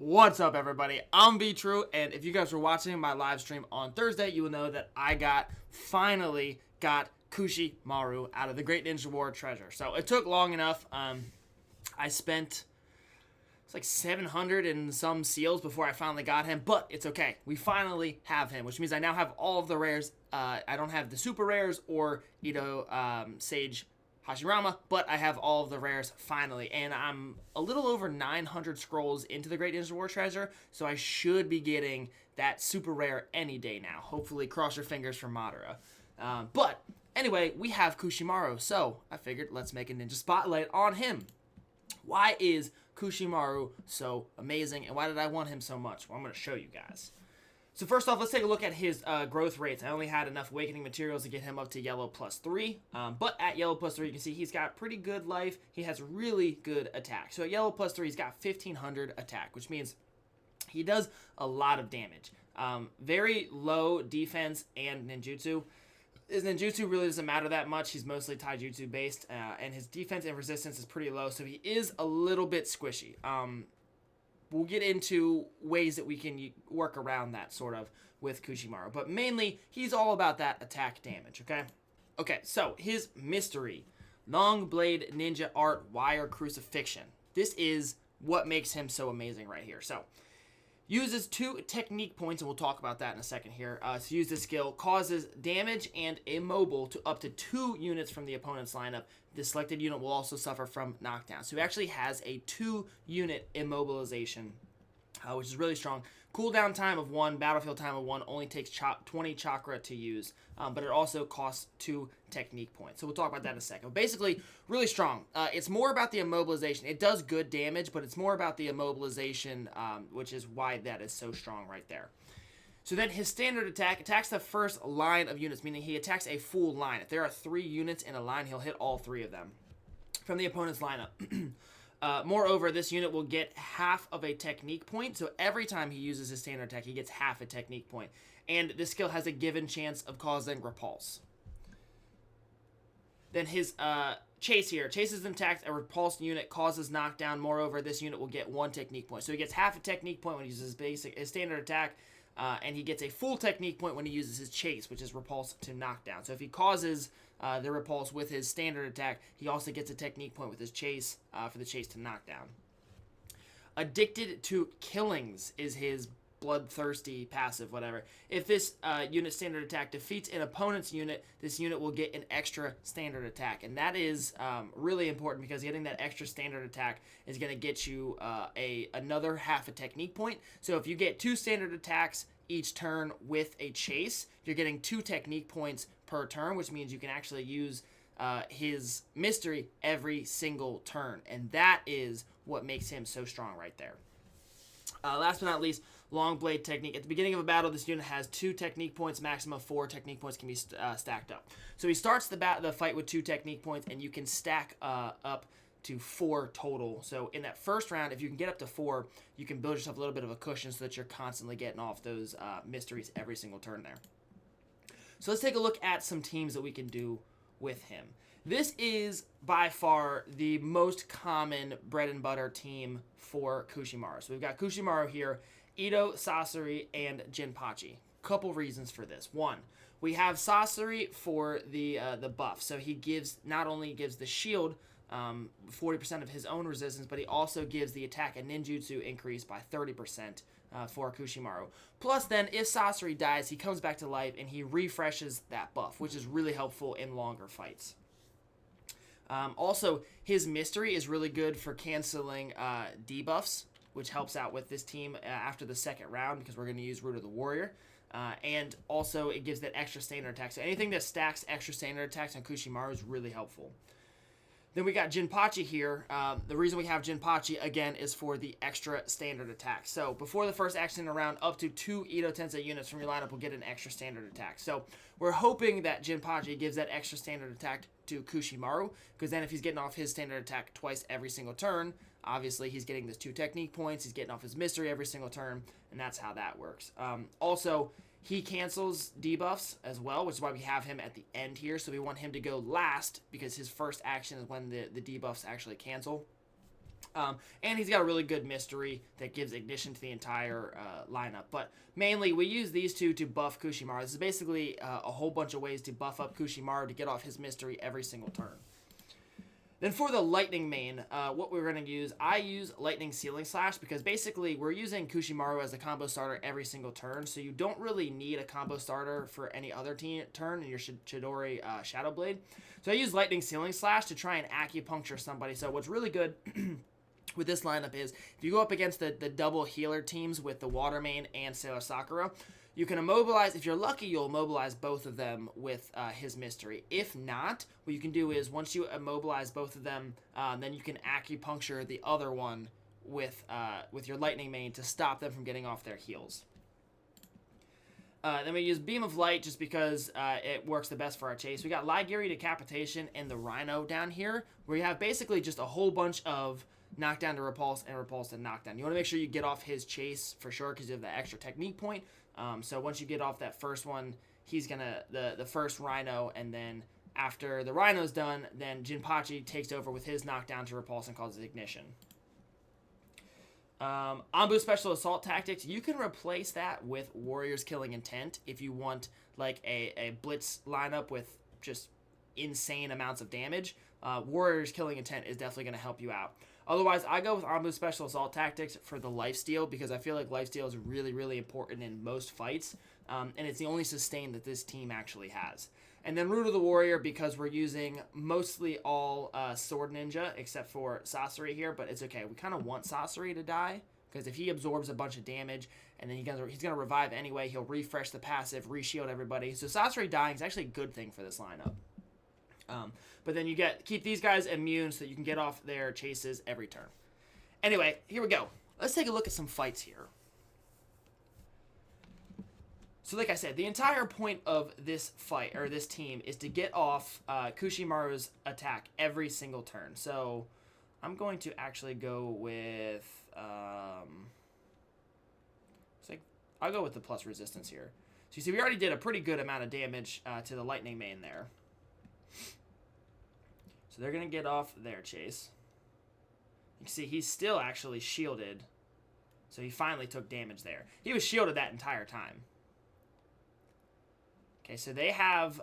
What's up, everybody? I'm B-True, and if you guys were watching my live stream on Thursday, you will know that I finally got Kushimaru out of the Great Ninja War treasure. So it took long enough. I spent it's like 700 and some seals before I finally got him, but it's okay. We finally have him, which means I now have all of the rares. I don't have the super rares or Sage Hashirama, but I have all of the rares finally, and I'm a little over 900 scrolls into the Great Ninja War treasure, so I should be getting that super rare any day now. Hopefully, cross your fingers for Madara. But anyway, we have Kushimaru, so I figured let's make a ninja spotlight on him. Why is Kushimaru so amazing, and why did I want him so much? Well, I'm going to show you guys. So first off, let's take a look at his growth rates. I only had enough awakening materials to get him up to yellow +3. But at yellow +3, you can see he's got pretty good life. He has really good attack. So at yellow +3, he's got 1500 attack, which means he does a lot of damage. Very low defense and ninjutsu. His ninjutsu really doesn't matter that much. He's mostly taijutsu based, and his defense and resistance is pretty low, so he is a little bit squishy. We'll get into ways that we can work around that sort of with Kushimaru. But mainly, he's all about that attack damage, okay? Okay, so his mystery. Long Blade Ninja Art Wire Crucifixion. This is what makes him so amazing right here. So, uses 2 technique points, and we'll talk about that in a second here. To use this skill, causes damage and immobile to up to 2 units from the opponent's lineup. The selected unit will also suffer from knockdown. So he actually has a 2-unit immobilization, which is really strong. Cooldown time of 1, battlefield time of 1, only takes 20 chakra to use, but it also costs 2 technique points. So we'll talk about that in a second. But basically, really strong. It's more about the immobilization. It does good damage, but it's more about the immobilization, which is why that is so strong right there. So then his standard attack attacks the first line of units, meaning he attacks a full line. If there are 3 units in a line, he'll hit all 3 of them from the opponent's lineup. Moreover, this unit will get half of a technique point, so every time he uses his standard attack, he gets half a technique point. And this skill has a given chance of causing repulse. Then his chase here. Chases and attacks a repulsed unit, causes knockdown. Moreover, this unit will get 1 technique point. So he gets half a technique point when he uses his standard attack, and he gets a full technique point when he uses his chase, which is repulse to knockdown. So if he causes the repulse with his standard attack, he also gets a technique point with his chase for the chase to knockdown. Addicted to Killings is his bloodthirsty passive, whatever. If this unit standard attack defeats an opponent's unit, this unit will get an extra standard attack. And that is really important because getting that extra standard attack is going to get you another half a technique point. So if you get 2 standard attacks each turn with a chase, you're getting 2 technique points per turn, which means you can actually use his mystery every single turn. And that is what makes him so strong right there. Last but not least, Long Blade Technique. At the beginning of a battle, this unit has 2 technique points. Maximum of 4 technique points can be stacked up. So he starts the fight with 2 technique points, and you can stack up to 4 total. So in that first round, if you can get up to 4, you can build yourself a little bit of a cushion so that you're constantly getting off those mysteries every single turn there. So let's take a look at some teams that we can do with him. This is by far the most common bread and butter team for Kushimaru. So we've got Kushimaru here, Ito, Sasori, and Jinpachi. Couple reasons for this. 1, we have Sasori for the buff. So he not only gives the shield 40% of his own resistance, but he also gives the attack and ninjutsu increase by 30% for Kushimaru. Plus then, if Sasori dies, he comes back to life and he refreshes that buff, which is really helpful in longer fights. Also, his mystery is really good for canceling debuffs, which helps out with this team after the second round because we're going to use Root of the Warrior. And also, it gives that extra standard attack. So anything that stacks extra standard attacks on Kushimaru is really helpful. Then we got Jinpachi here. The reason we have Jinpachi, again, is for the extra standard attack. So before the first action in a round, up to 2 Ito Tensei units from your lineup will get an extra standard attack. So we're hoping that Jinpachi gives that extra standard attack to Kushimaru, because then if he's getting off his standard attack twice every single turn, obviously he's getting those 2 technique points, he's getting off his mystery every single turn, and that's how that works. Also, he cancels debuffs as well, which is why we have him at the end here. So we want him to go last because his first action is when the debuffs actually cancel. And he's got a really good mystery that gives ignition to the entire lineup. But mainly, we use these two to buff Kushimaru. This is basically a whole bunch of ways to buff up Kushimaru to get off his mystery every single turn. Then for the Lightning main, what we're going to use, I use Lightning Ceiling Slash because basically we're using Kushimaru as a combo starter every single turn, so you don't really need a combo starter for any other turn in your Chidori Shadow Blade. So I use Lightning Ceiling Slash to try and acupuncture somebody. So what's really good with this lineup is if you go up against the double healer teams with the Water Main and Sailor Sakura, you can immobilize, if you're lucky, you'll immobilize both of them with his mystery. If not, what you can do is once you immobilize both of them, then you can acupuncture the other one with your Lightning Main to stop them from getting off their heals. Then we use Beam of Light just because it works the best for our chase. We got Ligiri, Decapitation, and the Rhino down here, where you have basically just a whole bunch of knockdown to repulse and repulse to knockdown. You want to make sure you get off his chase for sure because you have that extra technique point. So once you get off that first one, he's gonna the first Rhino, and then after the Rhino's done, then Jinpachi takes over with his knockdown to repulse and causes ignition. Anbu Special Assault Tactics, you can replace that with Warrior's Killing Intent if you want like a blitz lineup with just insane amounts of damage. Warrior's Killing Intent is definitely going to help you out. Otherwise, I go with Anbu Special Assault Tactics for the lifesteal because I feel like lifesteal is really, really important in most fights, and it's the only sustain that this team actually has. And then Root of the Warrior because we're using mostly all Sword Ninja except for Sasori here, but it's okay. We kind of want Sasori to die because if he absorbs a bunch of damage and then he's gonna revive anyway, he'll refresh the passive, reshield everybody. So Sasori dying is actually a good thing for this lineup. But then you keep these guys immune so that you can get off their chases every turn. Anyway, here we go. Let's take a look at some fights here. So like I said, the entire point of this fight, or this team, is to get off Kushimaru's attack every single turn. So I'm going to actually go with... I'll go with the plus resistance here. So you see, we already did a pretty good amount of damage to the Lightning Main there. So they're going to get off their chase. You can see he's still actually shielded. So he finally took damage there. He was shielded that entire time. Okay, so they have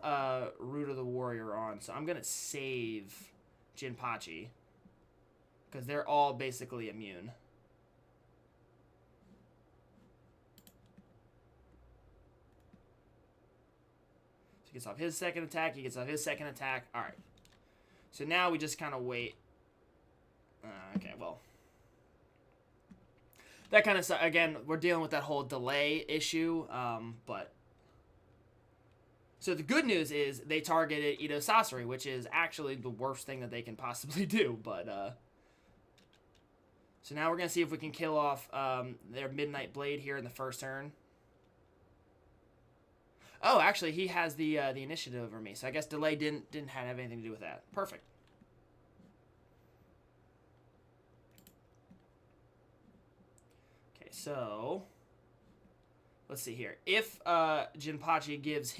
Root of the Warrior on. So I'm going to save Jinpachi. Because they're all basically immune. So he gets off his second attack. He gets off his second attack. All right. So now we just kind of wait. Okay, well. That kind of, again, we're dealing with that whole delay issue, but. So the good news is they targeted Ito Sasori, which is actually the worst thing that they can possibly do, but. So now we're going to see if we can kill off their Midnight Blade here in the first turn. Oh, actually, he has the initiative over me, so I guess delay didn't have anything to do with that. Perfect. Okay, so let's see here. If Jinpachi gives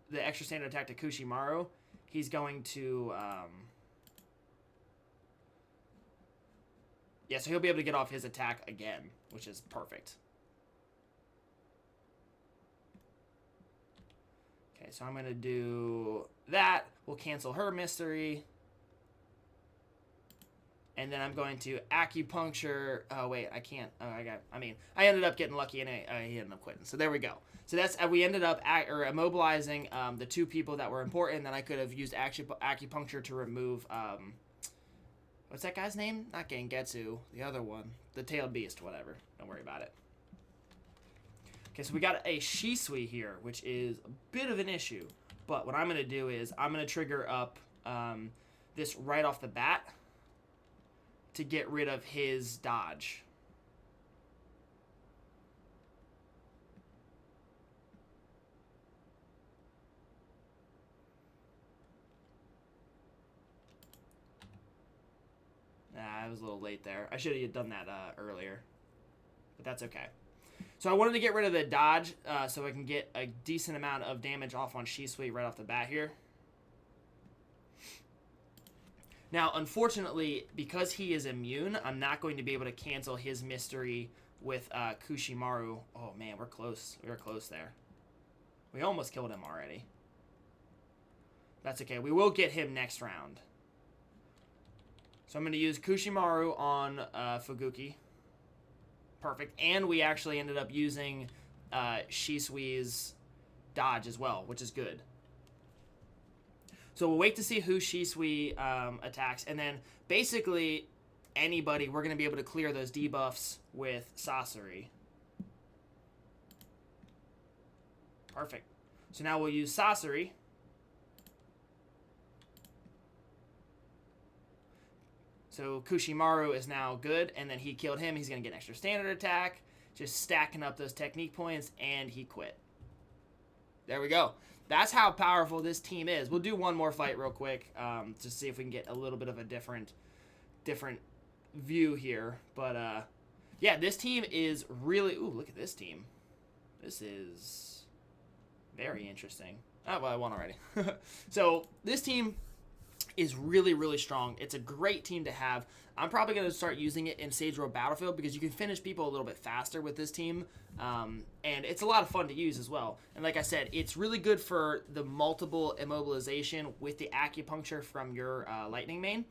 the extra standard attack to Kushimaru, he's going to yeah, so he'll be able to get off his attack again, which is perfect. Okay, so I'm going to do that. We'll cancel her mystery. And then I'm going to acupuncture. Oh, wait, I can't. Oh, I ended up getting lucky and he ended up quitting. So there we go. So that's, we ended up immobilizing the two people that were important. Then I could have used acupuncture to remove, what's that guy's name? Not Gengetsu, the other one. The Tailed Beast, whatever. Don't worry about it. Okay, so we got a Shisui here, which is a bit of an issue. But what I'm going to do is I'm going to trigger up this right off the bat to get rid of his dodge. I was a little late there. I should have done that earlier. But that's okay. So I wanted to get rid of the dodge so I can get a decent amount of damage off on Shisui right off the bat here. Now, unfortunately, because he is immune, I'm not going to be able to cancel his mystery with Kushimaru. Oh, man, we're close. We were close there. We almost killed him already. That's okay. We will get him next round. So I'm going to use Kushimaru on Fuguki. Perfect. And we actually ended up using Shisui's dodge as well, which is good. So we'll wait to see who Shisui attacks. And then basically anybody, we're going to be able to clear those debuffs with Sasori. Perfect. So now we'll use Sasori. So Kushimaru is now good, and then he killed him. He's going to get an extra standard attack, just stacking up those technique points, and he quit. There we go. That's how powerful this team is. We'll do one more fight real quick to see if we can get a little bit of a different view here. But, yeah, this team is really... Ooh, look at this team. This is very interesting. Oh, well, I won already. So this team is really, really strong. It's a great team to have. I'm probably going to start using it in Sage Row Battlefield because you can finish people a little bit faster with this team. And it's a lot of fun to use as well. And like I said, it's really good for the multiple immobilization with the acupuncture from your lightning main.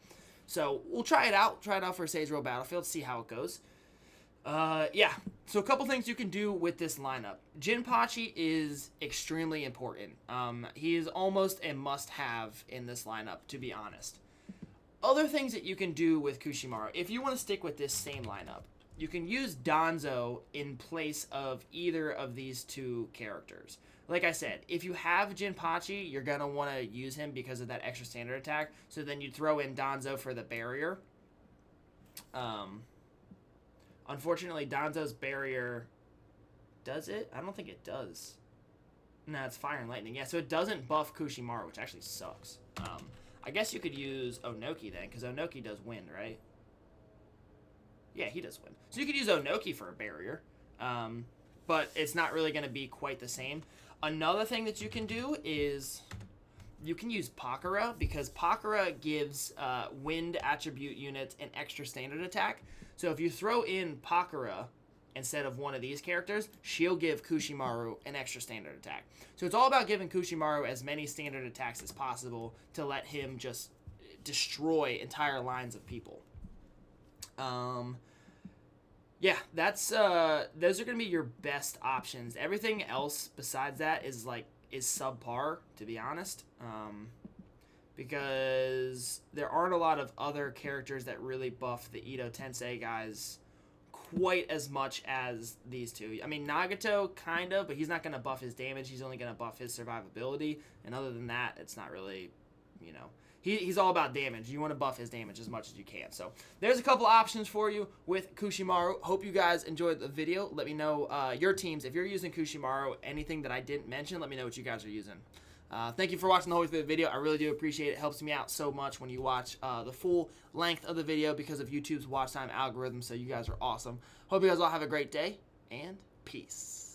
So we'll try it out. Try it out for Sage Row Battlefield, see how it goes. Yeah, so a couple things you can do with this lineup. Jinpachi is extremely important. He is almost a must-have in this lineup, to be honest. Other things that you can do with Kushimaru, if you want to stick with this same lineup, you can use Danzo in place of either of these two characters. Like I said, if you have Jinpachi, you're going to want to use him because of that extra standard attack, so then you throw in Danzo for the barrier. Unfortunately, Danzo's barrier, does it? I don't think it does. No, it's fire and lightning. Yeah, so it doesn't buff Kushimaru, which actually sucks. I guess you could use Onoki then, because Onoki does wind, right? Yeah, he does wind. So you could use Onoki for a barrier, but it's not really going to be quite the same. Another thing that you can do is you can use Pakura, because Pakura gives wind attribute units an extra standard attack. So if you throw in Pakura instead of one of these characters, she'll give Kushimaru an extra standard attack. So it's all about giving Kushimaru as many standard attacks as possible to let him just destroy entire lines of people. Yeah, that's those are going to be your best options. Everything else besides that is subpar, to be honest. Because there aren't a lot of other characters that really buff the Ito Tensei guys quite as much as these two. I mean, Nagato kind of, but he's not going to buff his damage. He's only going to buff his survivability. And other than that, it's not really, you know, he's all about damage. You want to buff his damage as much as you can. So there's a couple options for you with Kushimaru. Hope you guys enjoyed the video. Let me know your teams. If you're using Kushimaru, anything that I didn't mention, let me know what you guys are using. Thank you for watching the whole way through the video. I really do appreciate it. It helps me out so much when you watch the full length of the video because of YouTube's watch time algorithm. So you guys are awesome. Hope you guys all have a great day, and peace.